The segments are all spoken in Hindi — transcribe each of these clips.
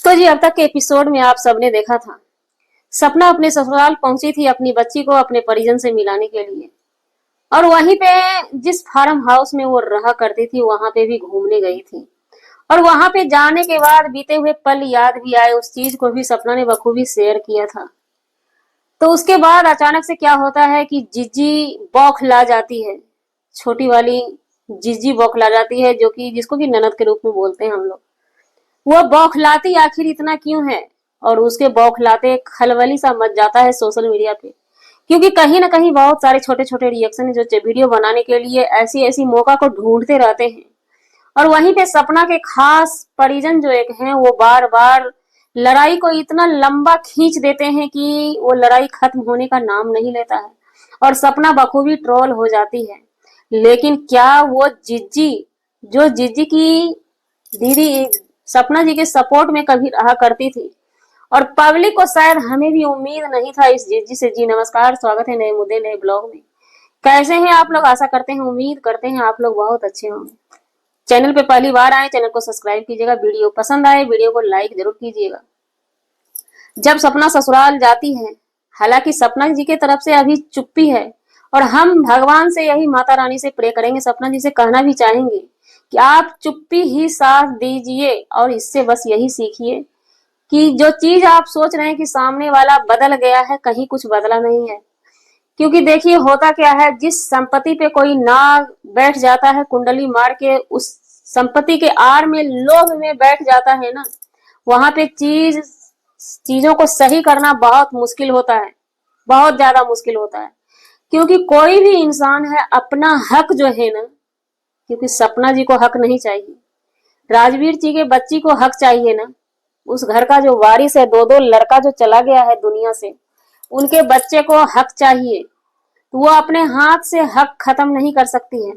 तो जी अब तक के एपिसोड में आप सबने देखा था, सपना अपने ससुराल पहुंची थी अपनी बच्ची को अपने परिजन से मिलाने के लिए। और वहीं पे जिस फार्म हाउस में वो रहा करती थी वहां पे भी घूमने गई थी। और वहां पे जाने के बाद बीते हुए पल याद भी आए, उस चीज को भी सपना ने बखूबी शेयर किया था। तो उसके बाद अचानक से क्या होता है कि जिज्जी बौखला जाती है। छोटी वाली जिज्जी बौखला जाती है, जो कि जिसको कि ननद के रूप में बोलते हैं हम लोग। वो बौखलाती आखिर इतना क्यों है, और उसके बौखलाते खलबली सा मच जाता है सोशल मीडिया पे। क्योंकि कहीं ना कहीं बहुत सारे छोटे छोटे रिएक्शन जो वीडियो बनाने के लिए ऐसी ऐसी मौका को ढूंढते रहते हैं। और वहीं पे सपना के खास परिजन जो एक हैं वो बार बार लड़ाई को इतना लंबा खींच देते हैं कि वो लड़ाई खत्म होने का नाम नहीं लेता है। और सपना बखूबी ट्रोल हो जाती है। लेकिन क्या वो जिज्जी, जो जिज्जी की दीदी सपना जी के सपोर्ट में कभी रहा करती थी, और पब्लिक को शायद हमें भी उम्मीद नहीं था इस जिज्जी से। जी नमस्कार, स्वागत है नए मुद्दे नए ब्लॉग में। कैसे हैं आप लोग? आशा करते हैं, उम्मीद करते हैं आप लोग बहुत अच्छे होंगे। चैनल पे पहली बार आए, चैनल को सब्सक्राइब कीजिएगा। वीडियो पसंद आए वीडियो को लाइक जरूर कीजिएगा। जब सपना ससुराल जाती है, हालांकि सपना जी की तरफ से अभी चुप्पी है, और हम भगवान से यही माता रानी से प्रे करेंगे, सपना जी से कहना भी चाहेंगे कि आप चुप्पी ही साथ दीजिए और इससे बस यही सीखिए कि जो चीज आप सोच रहे हैं कि सामने वाला बदल गया है, कहीं कुछ बदला नहीं है। क्योंकि देखिए होता क्या है, जिस संपत्ति पे कोई नाग बैठ जाता है कुंडली मार के, उस संपत्ति के आड़ में लोभ में बैठ जाता है ना, वहां पे चीजों को सही करना बहुत मुश्किल होता है, बहुत ज्यादा मुश्किल होता है। क्योंकि कोई भी इंसान है अपना हक जो है ना, क्योंकि सपना जी को हक नहीं चाहिए, राजवीर जी के बच्ची को हक चाहिए ना। उस घर का जो वारिस है, दो दो लड़का जो चला गया है दुनिया से, उनके बच्चे को हक चाहिए। तो वो अपने हाथ से हक खत्म नहीं कर सकती है।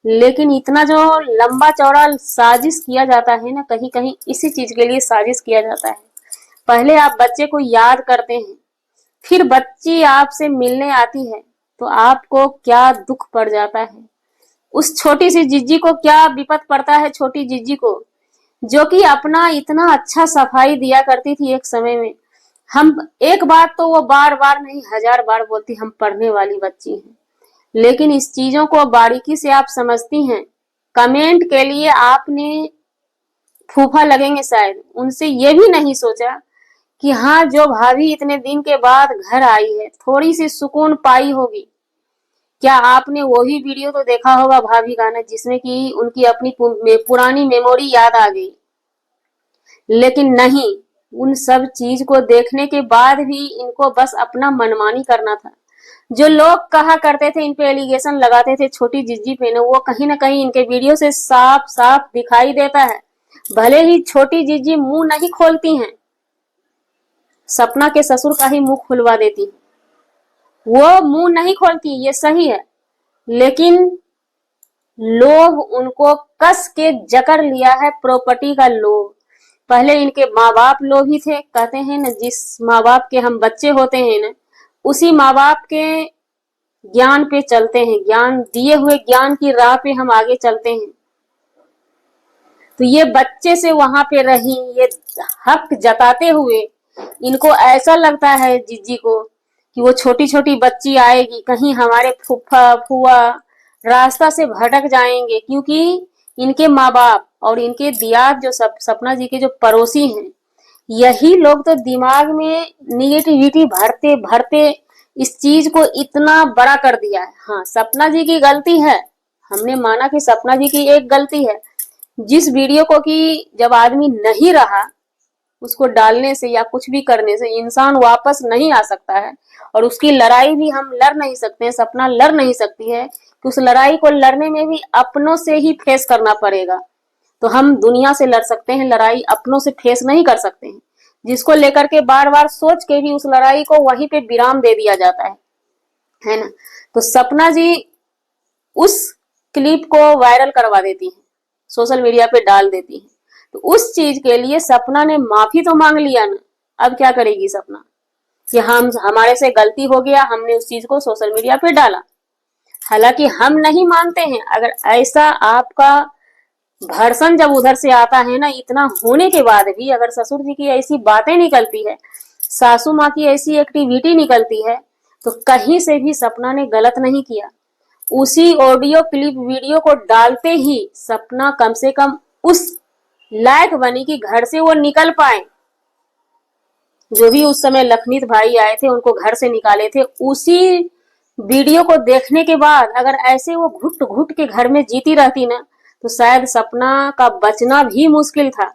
लेकिन इतना जो लंबा चौड़ा साजिश किया जाता है ना, कहीं कहीं इसी चीज के लिए साजिश किया जाता है। पहले आप बच्चे को याद करते हैं, फिर बच्ची आपसे मिलने आती है, तो आपको क्या दुख पड़ जाता है। उस छोटी सी जिज्जी को क्या विपत पड़ता है, छोटी जिज्जी को, जो कि अपना इतना अच्छा सफाई दिया करती थी एक समय में। हम एक बात तो वो बार बार नहीं हजार बार बोलती, हम पढ़ने वाली बच्ची हैं। लेकिन इस चीजों को बारीकी से आप समझती हैं। कमेंट के लिए आपने फूफा लगेंगे शायद, उनसे ये भी नहीं सोचा कि हाँ, जो भाभी इतने दिन के बाद घर आई है, थोड़ी सी सुकून पाई होगी। क्या आपने वही वीडियो तो देखा होगा भाभी का ना, जिसमें कि उनकी अपनी पुरानी मेमोरी याद आ गई। लेकिन नहीं, उन सब चीज को देखने के बाद भी इनको बस अपना मनमानी करना था। जो लोग कहा करते थे, इन पे एलिगेशन लगाते थे छोटी जिज्जी पे ना, वो कहीं ना कहीं इनके वीडियो से साफ साफ दिखाई देता है। भले ही छोटी जिज्जी मुंह नहीं खोलती हैं, सपना के ससुर का ही मुंह खुलवा देती, वो मुंह नहीं खोलती, ये सही है। लेकिन लोभ उनको कस के जकड़ लिया है, प्रॉपर्टी का लोभ। पहले इनके माँ बाप लोभी थे, कहते हैं ना, जिस माँ बाप के हम बच्चे होते हैं ना, उसी माँ बाप के ज्ञान पे चलते हैं, ज्ञान दिए हुए ज्ञान की राह पे हम आगे चलते हैं। तो ये बच्चे से वहां पे रही, ये हक जताते हुए इनको ऐसा लगता है जिज्जी को कि वो छोटी छोटी बच्ची आएगी, कहीं हमारे फूफा फुआ रास्ता से भटक जाएंगे। क्योंकि इनके माँ बाप और इनके दियाद जो सपना जी के जो पड़ोसी हैं, यही लोग तो दिमाग में निगेटिविटी भरते भरते इस चीज को इतना बड़ा कर दिया है। हाँ, सपना जी की गलती है, हमने माना कि सपना जी की एक गलती है। जिस वीडियो को कि जब आदमी नहीं रहा, उसको डालने से या कुछ भी करने से इंसान वापस नहीं आ सकता है। और उसकी लड़ाई भी हम लड़ नहीं सकते हैं, सपना लड़ नहीं सकती है, कि उस लड़ाई को लड़ने में भी अपनों से ही फेस करना पड़ेगा। तो हम दुनिया से लड़ सकते हैं, लड़ाई अपनों से फेस नहीं कर सकते हैं, जिसको लेकर के बार बार सोच के भी उस लड़ाई को वहीं पे विराम दे दिया जाता है ना। तो सपना जी उस क्लिप को वायरल करवा देती है, सोशल मीडिया पे डाल देती है। तो उस चीज के लिए सपना ने माफी तो मांग लिया ना, अब क्या करेगी सपना कि हम हमारे से गलती हो गया, हमने उस चीज को सोशल मीडिया पे डाला। हालांकि हम नहीं मानते हैं, अगर ऐसा आपका भर्सन जब उधर से आता है ना, इतना होने के बाद भी अगर ससुर जी की ऐसी बातें निकलती है, सासू माँ की ऐसी एक्टिविटी निकलती है, तो कहीं से भी सपना ने गलत नहीं किया। उसी ऑडियो क्लिप वीडियो को डालते ही सपना कम से कम उस लायक बनी कि घर से वो निकल पाए। जो भी उस समय लखनीत भाई आए थे उनको घर से निकाले थे, उसी वीडियो को देखने के बाद अगर ऐसे वो घुट घुट के घर में जीती रहती ना, तो शायद सपना का बचना भी मुश्किल था।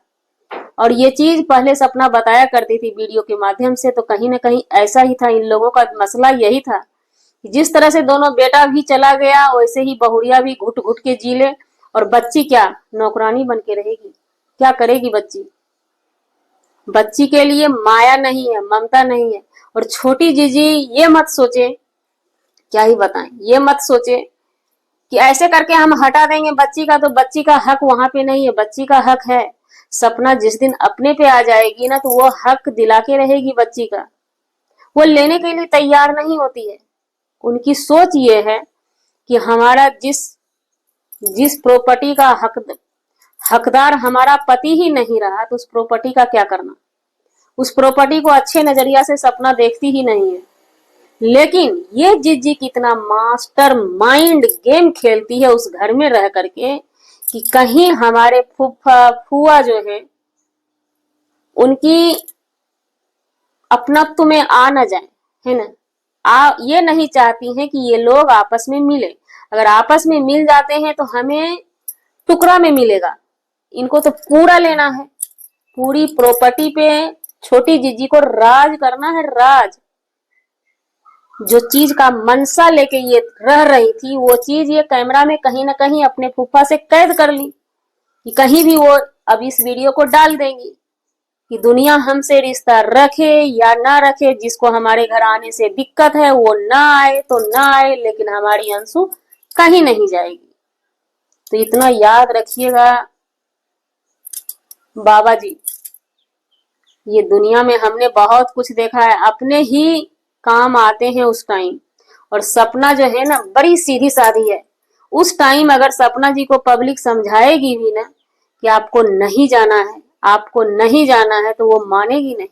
और ये चीज पहले सपना बताया करती थी वीडियो के माध्यम से, तो कहीं ना कहीं ऐसा ही था। इन लोगों का मसला यही था कि जिस तरह से दोनों बेटा भी चला गया, वैसे ही बहुरिया भी घुट घुट के जी ले, और बच्ची क्या नौकरानी बन के रहेगी? क्या करेगी बच्ची? बच्ची के लिए माया नहीं है, ममता नहीं है। और छोटी जीजी ये मत सोचे, क्या ही बताएं, ये मत सोचे कि ऐसे करके हम हटा देंगे बच्ची का, तो बच्ची का हक वहां पे नहीं है। बच्ची का हक है। सपना जिस दिन अपने पे आ जाएगी ना, तो वो हक दिला के रहेगी बच्ची का। वो लेने के लिए तैयार नहीं होती है। उनकी सोच ये है कि हमारा जिस जिस प्रॉपर्टी का हकदार हमारा पति ही नहीं रहा, तो उस प्रॉपर्टी का क्या करना। उस प्रॉपर्टी को अच्छे नजरिया से सपना देखती ही नहीं है। लेकिन ये जिज्जी कितना मास्टर माइंड गेम खेलती है उस घर में रह करके, कि कहीं हमारे फूफा फुआ जो है उनकी अपनत्व में आ न जाए, है ना। ये नहीं चाहती हैं कि ये लोग आपस में मिले। अगर आपस में मिल जाते हैं तो हमें टुकड़ा में मिलेगा, इनको तो पूरा लेना है। पूरी प्रॉपर्टी पे छोटी जीजी को राज करना है, राज। जो चीज का मनसा लेके ये रह रही थी, वो चीज ये कैमरा में कहीं ना कहीं अपने फूफा से कैद कर ली कि कहीं भी वो अब इस वीडियो को डाल देंगी कि दुनिया हमसे रिश्ता रखे या ना रखे, जिसको हमारे घर आने से दिक्कत है वो ना आए तो ना आए, लेकिन हमारी अंशु कहीं नहीं जाएगी। तो इतना याद रखिएगा बाबा जी, ये दुनिया में हमने बहुत कुछ देखा है, अपने ही काम आते हैं उस टाइम। और सपना जो है ना बड़ी सीधी साधी है। उस टाइम अगर सपना जी को पब्लिक समझाएगी भी ना कि आपको नहीं जाना है, आपको नहीं जाना है, तो वो मानेगी नहीं।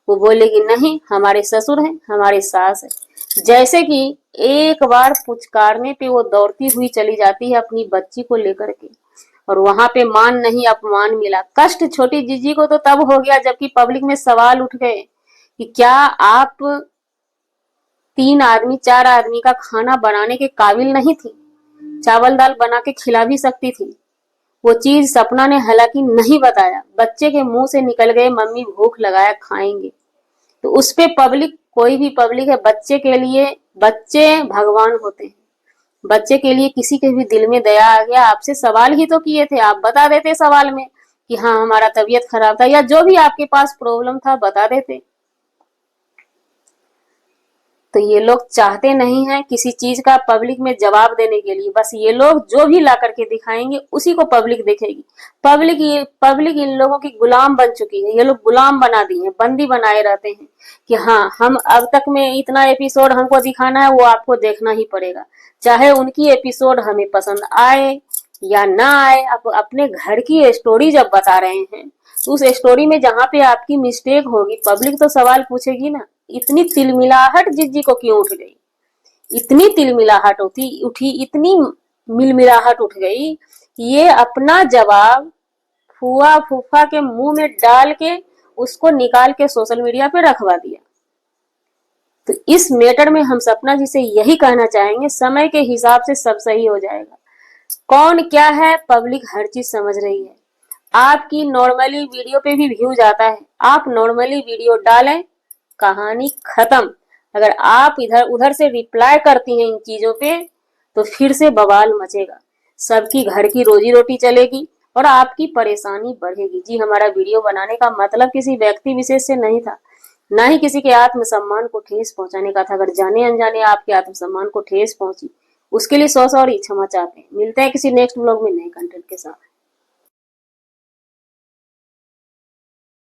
वो बोलेगी नहीं, हमारे ससुर हैं, हमारे सास है। जैसे कि एक बार पुचकारने पे वो दौड़ती हुई चली जाती है अपनी बच्ची को लेकर के, और वहां पे मान नहीं अपमान मिला। कष्ट छोटी जीजी को तो तब हो गया जबकि पब्लिक में सवाल उठ गए कि क्या आप 3 आदमी 4 आदमी का खाना बनाने के काबिल नहीं थी? चावल दाल बना के खिला भी सकती थी। वो चीज सपना ने हालांकि नहीं बताया। बच्चे के मुंह से निकल गए मम्मी भूख लगाया खाएंगे, तो उस पे पब्लिक, कोई भी पब्लिक है, बच्चे के लिए बच्चे भगवान होते हैं। बच्चे के लिए किसी के भी दिल में दया आ गया, आपसे सवाल ही तो किए थे, आप बता देते सवाल में कि हाँ हमारा तबीयत खराब था, या जो भी आपके पास प्रॉब्लम था बता देते। तो ये लोग चाहते नहीं हैं किसी चीज का पब्लिक में जवाब देने के लिए। बस ये लोग जो भी ला करके दिखाएंगे उसी को पब्लिक देखेगी। पब्लिक इन लोगों की गुलाम बन चुकी है। ये लोग गुलाम बना दिए हैं, बंदी बनाए रहते हैं कि हाँ हम अब तक में इतना एपिसोड हमको दिखाना है, वो आपको देखना ही पड़ेगा, चाहे उनकी एपिसोड हमें पसंद आए या ना आए। आप अपने घर की स्टोरी जब बता रहे हैं, तो उस स्टोरी में जहां पे आपकी मिस्टेक होगी, पब्लिक तो सवाल पूछेगी ना। इतनी तिलमिलाहट जिज्जी को क्यों उठ गई? इतनी तिलमिलाहट उठी, इतनी मिलमिलाहट उठ गई कि ये अपना जवाब फुआ फूफा के मुंह में डाल के उसको निकाल के सोशल मीडिया पे रखवा दिया। तो इस मैटर में हम सपना जी से यही कहना चाहेंगे, समय के हिसाब से सब सही हो जाएगा। कौन क्या है पब्लिक हर चीज समझ रही है। आपकी नॉर्मली वीडियो पे भी व्यूज आता है, आप नॉर्मली वीडियो डालें, कहानी खत्म। अगर आप इधर उधर से रिप्लाई करती हैं इन चीजों पे, तो फिर से बवाल मचेगा, सबकी घर की रोजी रोटी चलेगी और आपकी परेशानी बढ़ेगी। जी हमारा वीडियो बनाने का मतलब किसी व्यक्ति विशेष से नहीं था, ना ही किसी के आत्मसम्मान को ठेस पहुंचाने का था। अगर जाने अनजाने आपके आत्मसम्मान को ठेस पहुंची, उसके लिए 100 सॉरी, क्षमा चाहते हैं। मिलते हैं किसी नेक्स्ट ब्लॉग में नए कंटेंट के साथ।